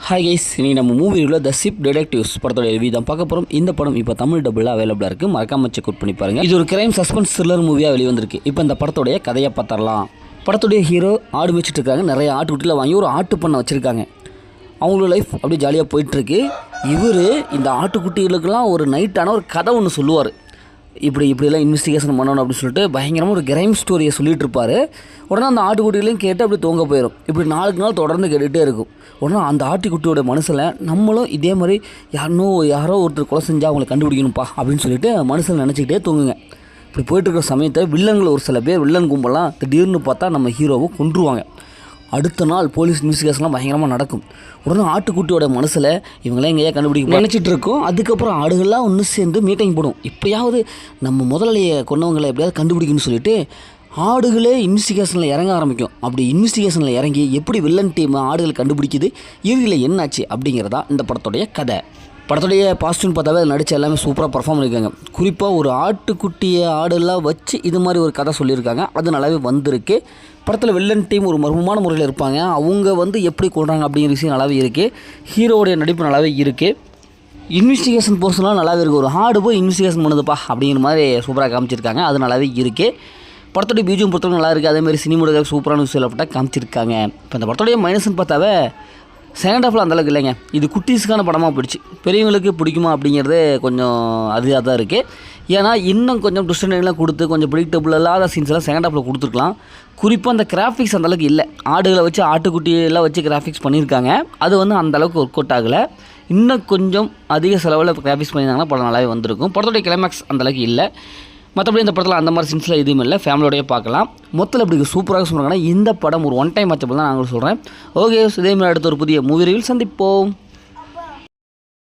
Hi guys, இன்றைக்கி நம்ம மூவியில் த ஷிப் டிடெக்டிவ்ஸ் படத்தோட ரிவ்யூ தான் பார்க்க போகிறோம். இந்த படம் இப்போ தமிழ் டபுளில் அவைலபிளாக இருக்குது. மறக்காம செக் அவுட் பண்ணி பாருங்கள். இது ஒரு கிரைம் சஸ்பென்ஸ் த்ரில்லர் மூவியாக வெளிவந்திருக்கு. இப்போ இந்த படத்தோடைய கதையை பார்த்துடலாம். படத்துடைய ஹீரோ ஆடு மேய்ச்சிட்டு இருக்காங்க. நிறைய ஆட்டுக்குட்டியில் வாங்கி ஒரு ஆட்டு பண்ணை வச்சுருக்காங்க. அவங்களோட லைஃப் அப்படியே ஜாலியாக போயிட்டுருக்கு. இவர் இந்த ஆட்டுக்குட்டிகளுக்கெல்லாம் ஒரு நைட்டான ஒரு கதை ஒன்று சொல்லுவார். இப்படிலாம் இன்வெஸ்டிகேஷன் பண்ணணும் அப்படின்னு சொல்லிட்டு பயங்கரமாக ஒரு கிரைம் ஸ்டோரியை சொல்லிகிட்டு இருப்பார். உடனே அந்த ஆட்டுக்குட்டிகளையும் கேட்டு அப்படி தூங்க போயிடும். இப்படி நாளுக்கு நாள் தொடர்ந்து கேட்டுகிட்டே இருக்கும். உடனே அந்த ஆட்டுக்குட்டியோட மனசில் நம்மளும் இதே மாதிரி யாரோ ஒருத்தர் கொலை செஞ்சால் அவங்களை கண்டுபிடிக்கணும்ப்பா அப்படின்னு சொல்லிட்டு மனசில் நினச்சிக்கிட்டே தூங்குங்க. இப்படி போயிட்டுருக்கிற சமயத்தை வில்லன்கள் ஒரு சில பேர் வில்லன் கும்பலாம் திடீர்னு பார்த்தா நம்ம ஹீரோவை கொன்றுவாங்க. அடுத்த நாள் போலீஸ் இன்வெஸ்டிகேஷன்லாம் பயங்கரமாக நடக்கும். உடனே ஆட்டுக்குட்டியோட மனசில் இவங்களாம் எங்கேயா கண்டுபிடிக்க நினச்சிட்டு இருக்கோம். அதுக்கப்புறம் ஆடுகள்லாம் ஒன்று சேர்ந்து மீட்டிங் போடும். எப்படியாவது நம்ம முதலாளியை கொண்டவங்களை எப்படியாவது கண்டுபிடிக்கணும்னு சொல்லிட்டு ஆடுகளே இன்வெஸ்டிகேஷனில் இறங்க ஆரம்பிக்கும். அப்படி இன்வெஸ்டிகேஷனில் இறங்கி எப்படி வில்லன் டீம் ஆடுகள் கண்டுபிடிக்குது, இறுதியில் என்னாச்சு அப்படிங்கிறதா இந்த படத்துடைய கதை. படத்துடைய பாசிட்டிவ்னு பார்த்தாவே அதில் நடித்த எல்லாமே சூப்பராக பர்ஃபார்ம் பண்ணியிருக்காங்க. குறிப்பாக ஒரு ஆட்டுக்குட்டியை ஆடுலாம் வச்சு இது மாதிரி ஒரு கதை சொல்லியிருக்காங்க. அது நல்லாவே வந்திருக்கு. படத்தில் வில்லன் டீம் ஒரு மர்மமான முறையில் இருப்பாங்க. அவங்க எப்படி கொள்கிறாங்க அப்படிங்கிற விஷயம் நல்லாவே இருக்குது. ஹீரோவுடைய நடிப்பு நல்லாவே இருக்குது. இன்வெஸ்டிகேஷன் போர்ஷன்லாம் நல்லாவே இருக்குது. ஒரு ஆடு போய் இன்வெஸ்டிகேஷன் பண்ணுதுப்பா அப்படிங்கிற மாதிரி சூப்பராக காமிச்சிருக்காங்க. அது நல்லாவே இருக்குது. படத்துடைய பிஜிஎம் பொறுத்தவரை நல்லா இருக்குது. அதேமாதிரி சினிமோட சூப்பரான விஷயப்பட்ட காமிச்சிருக்காங்க. இப்போ இந்த படத்துடைய மைனஸ்ன்னு பார்த்தாவே செகண்ட் ஹாஃபில் அந்தளவுக்கு இல்லைங்க. இது குட்டீஸ்க்கான படமாக போயிடுச்சு. பெரியவங்களுக்கு பிடிக்குமா அப்படிங்கிறது கொஞ்சம் அதிகமாக தான் இருக்குது. ஏன்னா இன்னும் கொஞ்சம் ட்விஸ்டெல்லாம் கொடுத்து கொஞ்சம் ப்ரிடிக்டபிள் இல்லாத சீன்ஸ்லாம் செகண்ட் ஹாஃபில் கொடுத்துருக்கலாம். குறிப்பாக அந்த கிராஃபிக்ஸ் அந்தளவுக்கு இல்லை. ஆடுகளை வச்சு ஆட்டுக்குட்டியெல்லாம் வச்சு கிராஃபிக்ஸ் பண்ணியிருக்காங்க. அது அந்தளவுக்கு ஒர்க் அவுட் ஆகலை. இன்னும் கொஞ்சம் அதிக செலவில் கிராஃபிக்ஸ் பண்ணியிருந்தாங்கன்னா படம் நல்லாவே வந்திருக்கும். படத்துடைய கிளைமேக்ஸ் அந்தளவுக்கு இல்லை. மற்றபடி இந்த படத்தில் அந்த மாதிரி சீன்ஸில் எதுவும் இல்லை. ஃபேமிலியோடய பார்க்கலாம். மொத்தத்தில் இப்படி சூப்பராக சொல்கிறாங்கன்னா இந்த படம் ஒரு ஒன் டைம் வாட்சபிள் தான் நாங்கள் சொல்கிறேன். ஓகே, இதே மாதிரி அடுத்த ஒரு புதிய மூவி ரிவ்யூவில் சந்திப்போம்.